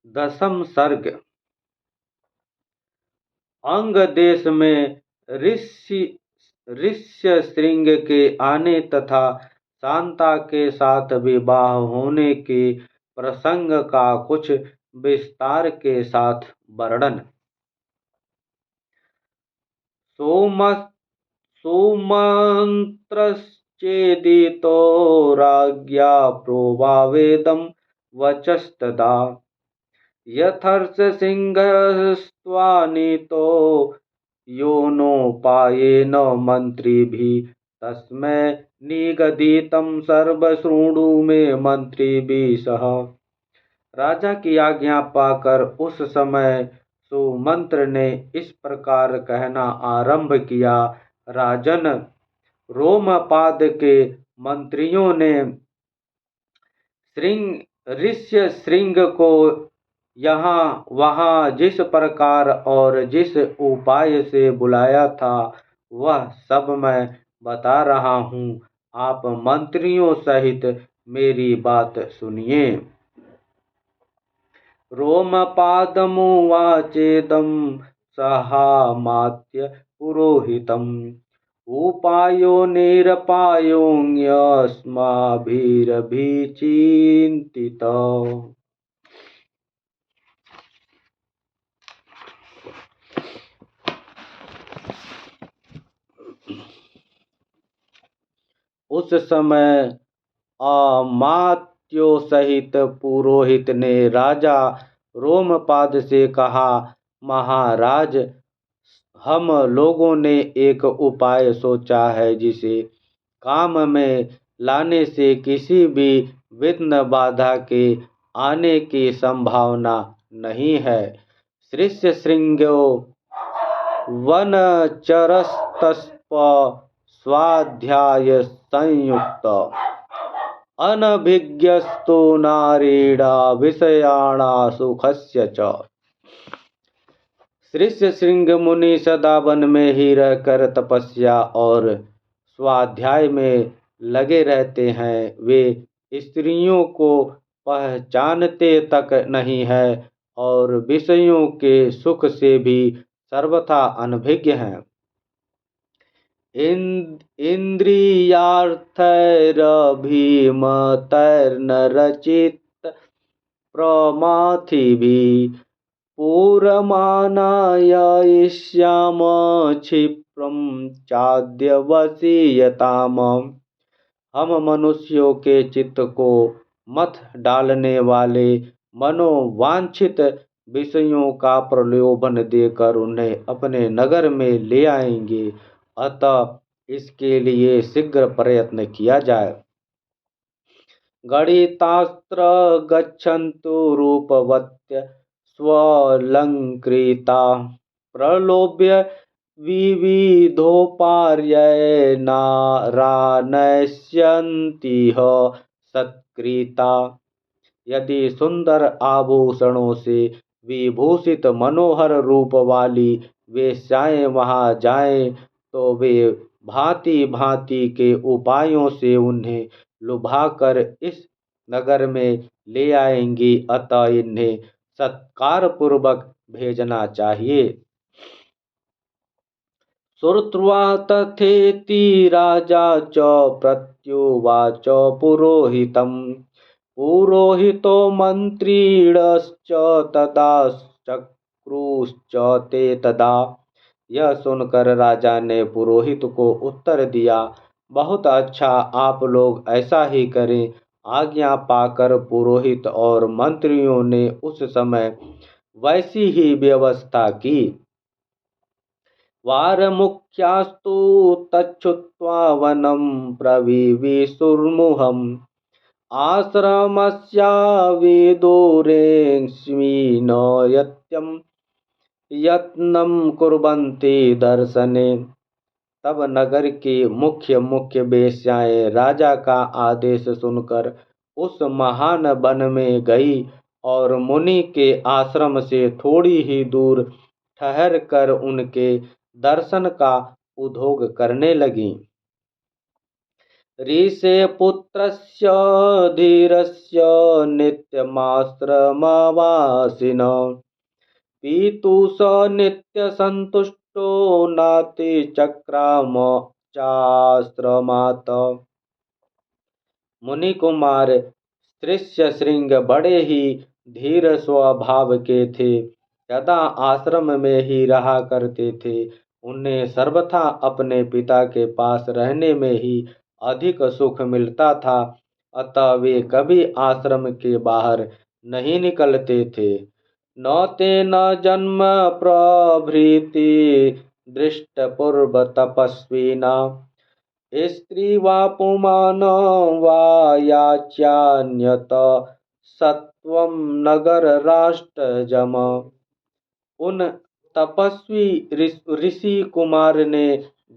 दसम सर्ग। अंग देश में ऋष्यशृंग के आने तथा शांता के साथ विवाह होने के प्रसंग का कुछ विस्तार के साथ वर्णन। सोमंत्रश्चेदितो राज्ञा प्रोवावेदं वचस्तदा यथर्षसिंहस्त्वानीतो योनोपायेन मन्त्रिभिः तस्मै निगदितं सर्वशृणु मे मंत्रिभिः सह। राजा की आज्ञा पाकर उस समय सुमंत्र ने इस प्रकार कहना आरंभ किया। राजन, रोमपाद के मंत्रियों ने ऋष्य श्रृंग को यहाँ वहाँ जिस प्रकार और जिस उपाय से बुलाया था वह सब मैं बता रहा हूँ। आप मंत्रियों सहित मेरी बात सुनिए। रोमपादमुवाचेदं सहामात्य पुरोहितम् उपायो निरपायोऽस्माभिरभिचिन्तितः। उस समय अमात्यों सहित पुरोहित ने राजा रोमपाद से कहा, महाराज, हम लोगों ने एक उपाय सोचा है जिसे काम में लाने से किसी भी विघ्न बाधा के आने की संभावना नहीं है। ऋष्यशृंगो वनचरस्तस्प स्वाध्याय संयुक्त अनभिज्ञस्तु नारीणा विषयाणा सुखस्य च। ऋष्यशृंग मुनि सदा वन में ही रहकर तपस्या और स्वाध्याय में लगे रहते हैं। वे स्त्रियों को पहचानते तक नहीं है और विषयों के सुख से भी सर्वथा अनभिज्ञ हैं। इंद्रियार्थैरभिमतैर्नरचित प्रमाथिभिः पुरमानाययिष्याम क्षिप्रं चाद्यवसीयताम। हम मनुष्यों के चित्त को मत डालने वाले मनोवांछित विषयों का प्रलोभन देकर उन्हें अपने नगर में ले आएंगे। अतः इसके लिए शीघ्र प्रयत्न किया जाए। गणितास्त्र गच्छन्तु रूपवत्य स्वलंकृता प्रलोभ्य विविधोपार्यैर्नारानश्यन्तिह सत्कृता। यदि सुंदर आभूषणों से विभूषित मनोहर रूप वाली वेश्याएं वहां जाएं तो वे भांति भांति के उपायों से उन्हें लुभाकर इस नगर में ले आएंगी। अतः इन्हें सत्कार पूर्वक भेजना चाहिए। श्रुत्वा तथेति राजा च प्रत्युवाच पुरोहितम्। पुरोहितो मंत्रीणश्च तदा चक्रुश्च ते तदा। यह सुनकर राजा ने पुरोहित को उत्तर दिया, बहुत अच्छा, आप लोग ऐसा ही करें। आज्ञा पाकर पुरोहित और मंत्रियों ने उस समय वैसी ही व्यवस्था की। वारमुख्यास्तु तच्छ्रुत्वा वनं प्रविविशुर्मुहुः आश्रमस्या विदुरेऽस्मिन् यत्नं कुर्वन्ति दर्शने। तब नगर की मुख्य मुख्य वेश्याएं राजा का आदेश सुनकर उस महान वन में गई और मुनि के आश्रम से थोड़ी ही दूर ठहर कर उनके दर्शन का उद्योग करने लगीं। ऋषे पुत्रस्य धीरस्य नित्यमाश्रमवासिन पितु स नित्यसन्तुष्टो नातिचक्राम चाश्रमात्। मुनि कुमार श्रेष्य श्रृंग बड़े ही धीर स्वभाव के थे, सदा आश्रम में ही रहा करते थे। उन्हें सर्वथा अपने पिता के पास रहने में ही अधिक सुख मिलता था, अतः वे कभी आश्रम के बाहर नहीं निकलते थे। न तेन जन्म प्रभृति दृष्ट पूर्व तपस्विना स्त्री वा पुमान वा याच्यान्यत सत्वं नगर राष्ट्र जम। उन तपस्वी ऋषि कुमार ने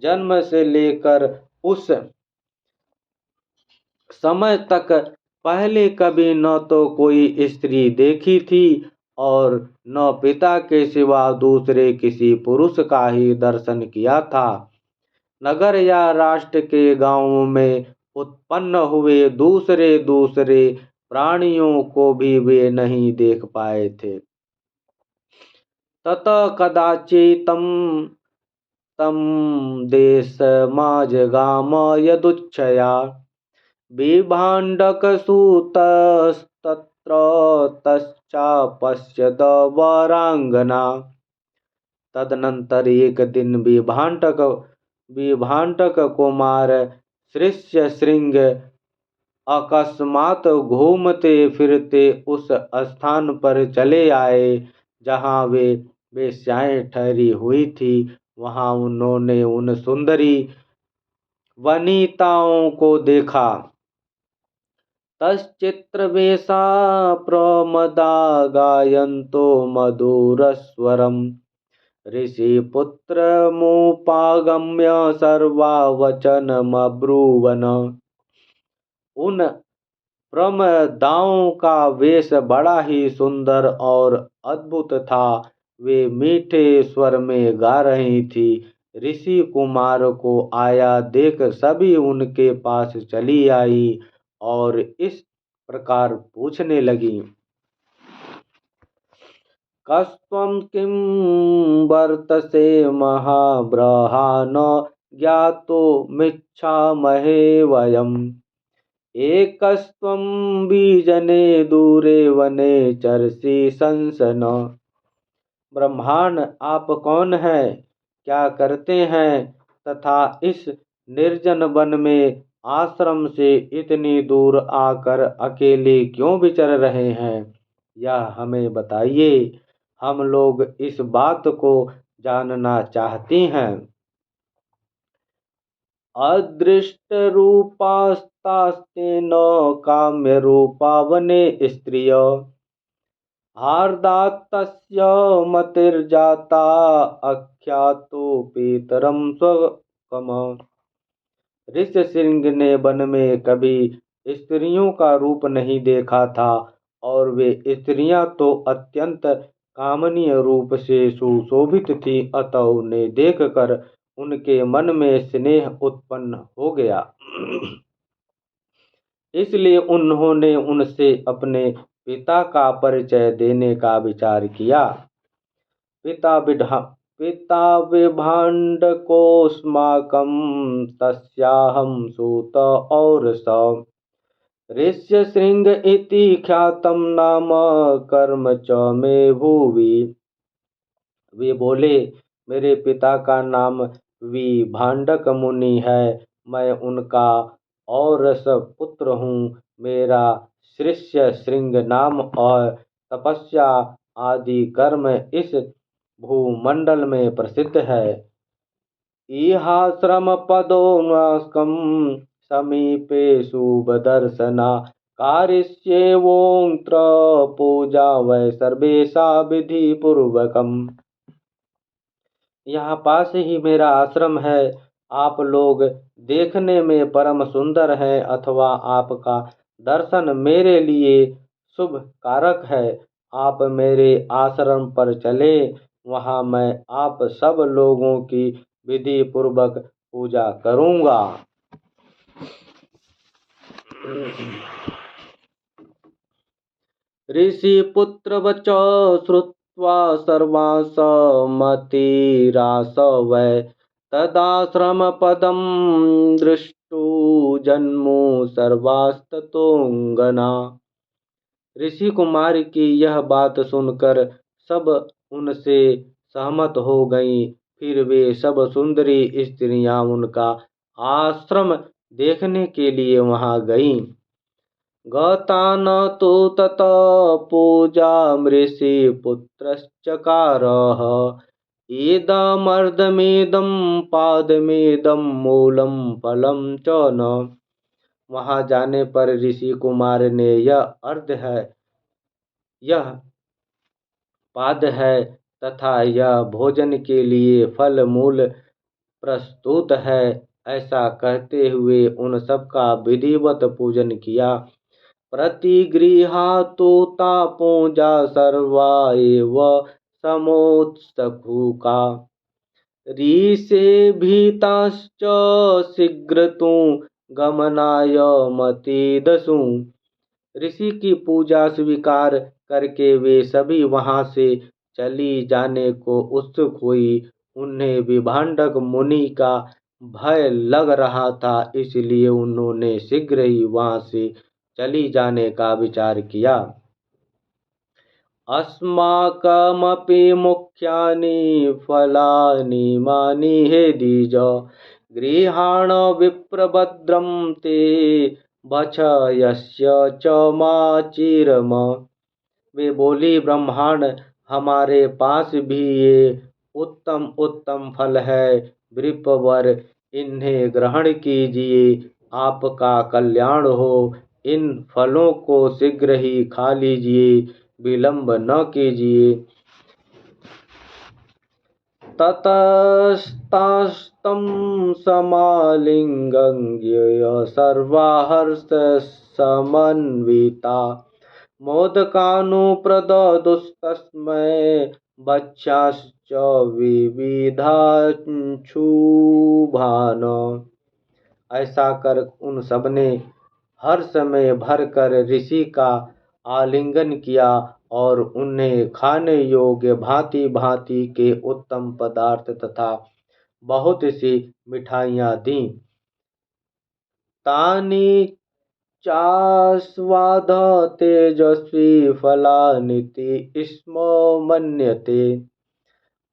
जन्म से लेकर उस समय तक पहले कभी न तो कोई स्त्री देखी थी और न पिता के सिवा दूसरे किसी पुरुष का ही दर्शन किया था। नगर या राष्ट्र के गांवों में उत्पन्न हुए दूसरे दूसरे प्राणियों को भी वे नहीं देख पाए थे। तत कदाचितं तम देशमाजगाम यदुच्छया बिभाण्डकसूतस्तत्र तश्चापश्यत वरांगना। तदनंतर एक दिन विभाण्डक कुमार श्रेष्य श्रृंग अकस्मात घूमते फिरते उस स्थान पर चले आए जहाँ वे वेश्याएं ठहरी हुई थी। वहाँ उन्होंने उन सुंदरी वनिताओं को देखा। तश्चित्रवेशा प्रमदा गायन्तो मधुरस्वरम् ऋषिपुत्रमुपागम्य सर्वा वचनमब्रुवन। उन प्रमदाओं का वेश बड़ा ही सुंदर और अद्भुत था। वे मीठे स्वर में गा रही थी। ऋषि कुमार को आया देख सभी उनके पास चली आई और इस प्रकार पूछने लगी। कस्त्वं किं वर्तसे महाब्रहान ज्ञातुमिच्छामहे वयम्। एकस्त्वं बीजने दूरे वने चरसि संसन। ब्रह्मांड आप कौन हैं, क्या करते हैं तथा इस निर्जन वन में आश्रम से इतनी दूर आकर अकेले क्यों विचर रहे हैं, यह हमें बताइए। हम लोग इस बात को जानना चाहती हैं। अदृष्ट रूपास्तास्तेन काम्य रूपा वने स्त्रिय हार्दात्तस्य मतिर्जाता अख्यातो पीतरम स्वकम। ऋषिशृंग ने वन में कभी स्त्रियों का रूप नहीं देखा था और वे स्त्रियां तो अत्यंत कामनीय रूप से सुशोभित थी, अतः उन्हें देखकर उनके मन में स्नेह उत्पन्न हो गया। इसलिए उन्होंने उनसे अपने पिता का परिचय देने का विचार किया। पिता विभाण्डकोऽस्माकं तस्याहं सूत और स ऋष्यशृंग इति ख्यातं नाम कर्म च मे भुवि। वे बोले, मेरे पिता का नाम विभाण्डक मुनि है, मैं उनका औरस पुत्र हूँ। मेरा शिष्य श्रृंग नाम और तपस्या आदि कर्म इस भूमंडल में प्रसिद्ध है। इहाश्रम पदोन्वास्कं समीपे शुभदर्शना कारिष्येवोऽत्र पूजा वै सर्वेशा विधि पूर्वकम्। यहाँ पास ही मेरा आश्रम है। आप लोग देखने में परम सुंदर हैं अथवा आपका दर्शन मेरे लिए शुभ कारक है। आप मेरे आश्रम पर चले, वहाँ मैं आप सब लोगों की विधि पूर्वक पूजा करूँगा। ऋषिपुत्र वचो श्रुत्वा सर्वासमतिरास वै तदाश्रमपदं दृष्टो जन्मो सर्वास्ततोऽंगना। ऋषि कुमार की यह बात सुनकर सब उनसे सहमत हो गईं। फिर वे सब सुंदरी स्त्रियां उनका आश्रम देखने के लिए वहां गईं। गता न तो तत पूजा ऋषि पुत्रश्चकारः इदमर्धमेदं पादमेदं मूलं फलं च न। वहां जाने पर ऋषि कुमार ने यह पाद है तथा यह भोजन के लिए फल मूल प्रस्तुत है, ऐसा कहते हुए उन सब का विधिवत पूजन किया। प्रतिगृहातुता पूजा सर्वा एव समोत्सुका ऋषे भीताश्च शीघ्रतु गमनाय मतिदसु। ऋषि की पूजा स्वीकार करके वे सभी वहां से चली जाने को उत्सुक हुई। उन्हें विभांडक मुनि का भय लग रहा था, इसलिए उन्होंने शीघ्र ही वहां से चली जाने का विचार किया। अस्माकमपि मुख्यानि फलानि इमानि हे द्विज गृहाण विप्रभद्रं ते भक्षयस्य च माचिरम। वे बोली, ब्रह्मांड हमारे पास भी ये उत्तम उत्तम फल है विप्रवर, इन्हें ग्रहण कीजिए, आपका कल्याण हो। इन फलों को शीघ्र ही खा लीजिए, विलंब न कीजिए। ततस्तास्तं समालिंग्य सर्वा हर्ष समन्विता मोदकानुप्रददुस्तस्मै भक्ष्याश्च विविधांशुभान। ऐसा कर उन सबने हर्ष में भरकर ऋषि का आलिंगन किया और उन्हें खाने योग्य भांति भांति के उत्तम पदार्थ तथा बहुत सी मिठाइयाँ दीं। तानि चास्वाद तेजस्वी फलानिति स्म मन्यते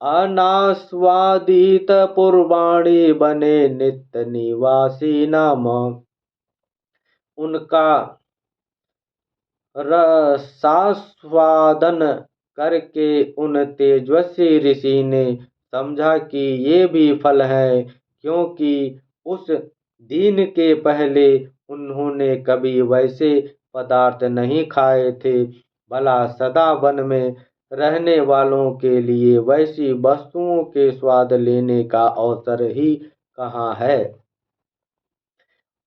अनास्वादित पूर्वाणि बने नित्य निवासी नाम। उनका रसास्वादन करके उन तेजस्वी ऋषि ने समझा कि ये भी फल है, क्योंकि उस दिन के पहले उन्होंने कभी वैसे पदार्थ नहीं खाए थे। भला सदा वन में रहने वालों के लिए वैसी वस्तुओं के स्वाद लेने का अवसर ही कहाँ है।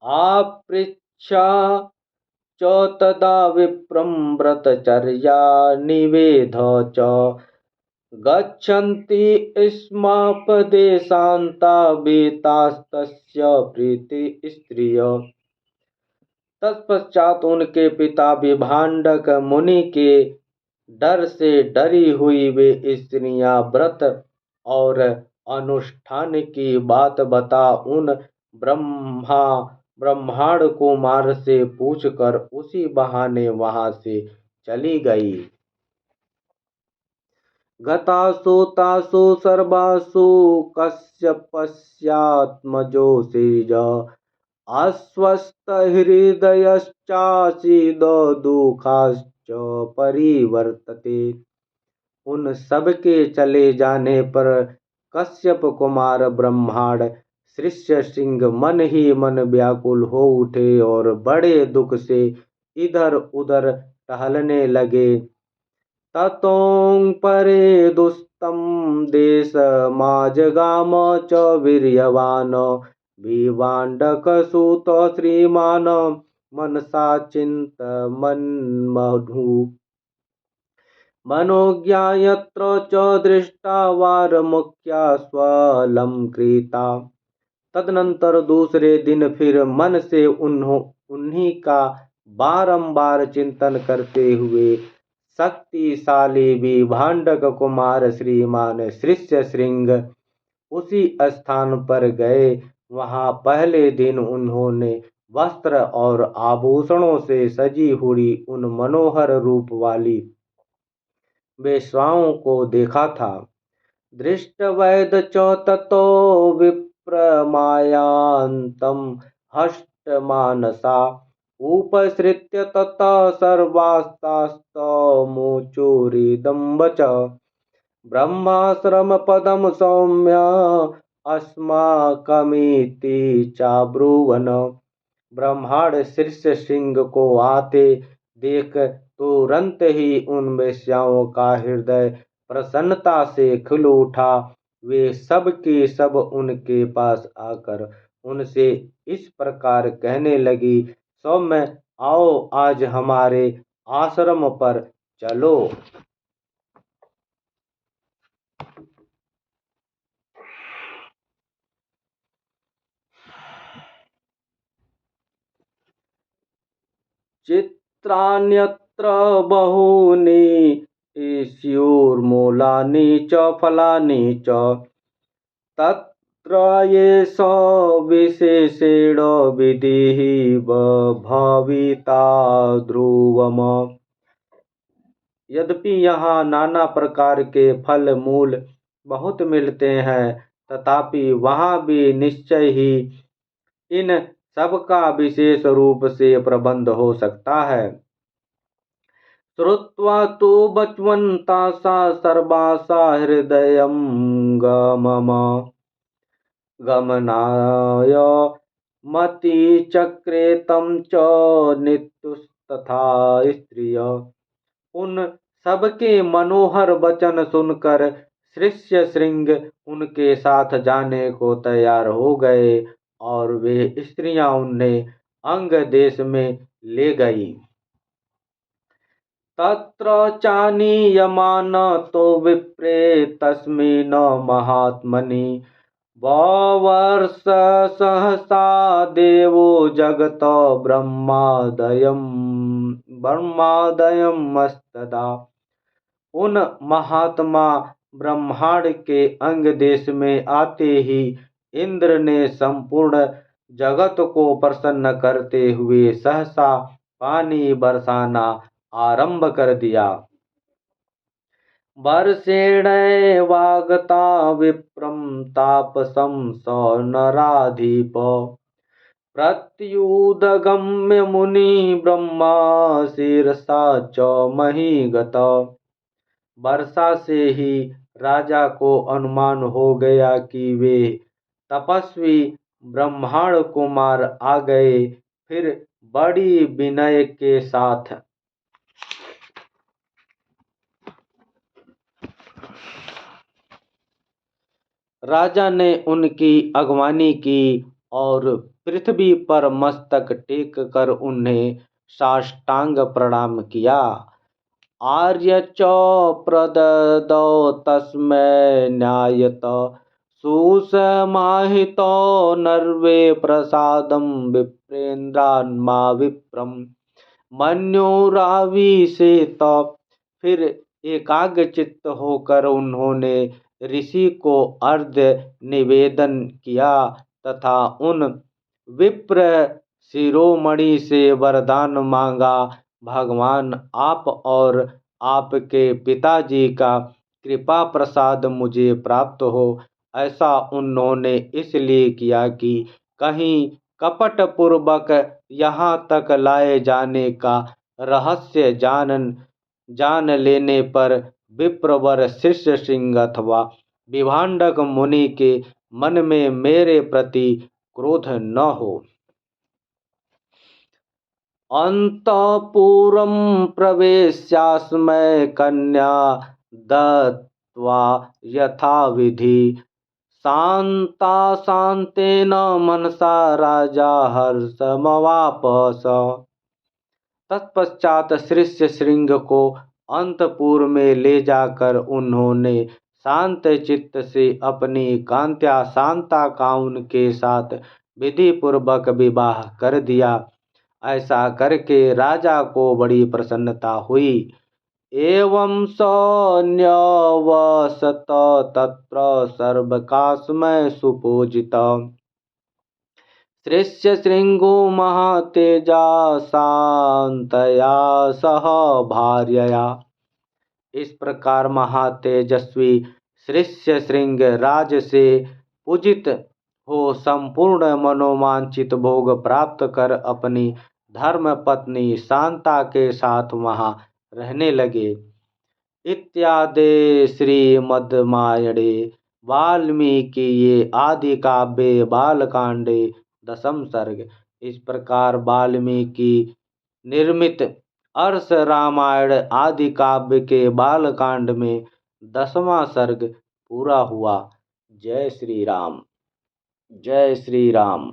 आपृच्छा च तदा विप्रं व्रतचर्या निवेद च गच्छन्ति स्मापदेशान्ता बेतास्तस्य प्रीति स्त्रिय। तत्पश्चात उनके पिता विभांडक मुनि के डर से डरी हुई वे स्त्रियां व्रत और अनुष्ठान की बात बता उन ब्रह्मांड कुमार से पूछकर उसी बहाने वहां से चली गई। गतासु तासु सर्वासु कश्यपस्यात्मजो सेज अस्वस्थ हृदयश्चासीद दुःखाश्च परिवर्तते। उन सब के चले जाने पर कश्यप कुमार ब्रह्मांड शिष्य सिंह मन ही मन व्याकुल हो उठे और बड़े दुख से इधर उधर टहलने लगे। ततों परे दुस्तम देश माजगाम च वीर्यवान विभांडक सुत श्रीमान मनसा चिंत मन्मधु मनोज्ञायत्र च दृष्टा वार मुख्या स्वलंकृता। तदनंतर दूसरे दिन फिर मन से उन्हीं का बारंबार चिंतन करते हुए शक्तिशाली विभांडक कुमार श्रीमान शिष्य श्रृंग उसी स्थान पर गए। वहां पहले दिन उन्होंने वस्त्र और आभूषणों से सजी हुई उन मनोहर रूप वाली वेश्याओं को देखा था। दृष्टवैद च ततो विप्रमायान्तं हष्टमानसा उपसृत्य ततः सर्वास्तास्तमुचुरिदं वच ब्रह्माश्रम पदम सौम्य अस्माकमिति चाब्रुवन। ब्रह्मांड शीर्ष सिंह को आते देख तुरंत ही उन वेश्याओं का हृदय प्रसन्नता से खिल उठा। वे सब के सब उनके पास आकर उनसे इस प्रकार कहने लगी, सौम्य आओ आज हमारे आश्रम पर चलो। चित्राण्यत्र बहूनि स्युर्मूलानि च फलानि च तत्र येष विशेषेण विधिः भविता ध्रुवम्। यद्यपि यहाँ नाना प्रकार के फल मूल बहुत मिलते हैं, तथापि वहाँ भी निश्चय ही इन सबका विशेष रूप से प्रबंध हो सकता है। श्रुत्वा तु बचवन्ता सर्वासा हृदयं गमनाय मति चक्रे तं च नित्युस्तथा स्त्रिय। उन सबके मनोहर वचन सुनकर शिष्य श्रृंग उनके साथ जाने को तैयार हो गए और वे स्त्रियां उन्हें अंग देश में ले गई। तत्र चानीयमान तो विप्रे तस्मिन् महात्मनि ववर्ष सहसा देवो जगत ब्रह्मादयमस्तदा। उन महात्मा ब्रह्मांड के अंग देश में आते ही इंद्र ने संपूर्ण जगत को प्रसन्न करते हुए सहसा पानी बरसाना आरंभ कर दिया। वर्षेणैवागता विप्रं तापसं स नराधिप प्रत्युदगम्य मुनि ब्रह्मा शीर्षा च महीगत। वर्षा से ही राजा को अनुमान हो गया कि वे तपस्वी ब्रह्मांड कुमार आ गए। फिर बड़ी विनय के साथ राजा ने उनकी अगवानी की और पृथ्वी पर मस्तक टेक कर उन्हें साष्टांग प्रणाम किया। आर्य च प्रददौ तस्मै न्यायत सुसमाहितो नर्वे प्रसादं विप्रेन्द्रान्मा विप्रम मन्युराविशेत। फिर एकाग्रचित्त होकर उन्होंने ऋषि को अर्घ्य निवेदन किया तथा उन विप्र शिरोमणि से वरदान मांगा। भगवान आप और आपके पिताजी का कृपा प्रसाद मुझे प्राप्त हो। ऐसा उन्होंने इसलिए किया कि कहीं कपट पूर्वक यहाँ तक लाए जाने का रहस्य जान लेने पर विप्रवर शिष्य सिंह अथवा विभांडक मुनि के मन में मेरे प्रति क्रोध न हो। अंतःपुरं प्रवेश्यास्मै कन्या दत्त्वा यथाविधि शांतेन मनसा राजा हर्षमवापस। तत्पश्चात शिष्य श्रृंग को अंतपुर में ले जाकर उन्होंने शांत चित्त से अपनी कांत्या शांता काउन के साथ विधि पूर्वक विवाह कर दिया। ऐसा करके राजा को बड़ी प्रसन्नता हुई। एवं स न्यवसत तत्र सर्वकाशमय सुपूजित श्रेष्य शृंगो महातेजा शांतया सह भार्यया। इस प्रकार महातेजस्वी श्रेष्य श्रृंग राज से पूजित हो संपूर्ण मनोवांछित भोग प्राप्त कर अपनी धर्म पत्नी शांता के साथ वहां रहने लगे। इत्यादि श्रीमद्रामायणे वाल्मीकिये आदि काव्ये बालकांडे दशम सर्ग। इस प्रकार वाल्मीकि निर्मित अर्ष रामायण आदि काव्य के बालकांड में 10वां सर्ग पूरा हुआ। जय श्री राम। जय श्री राम।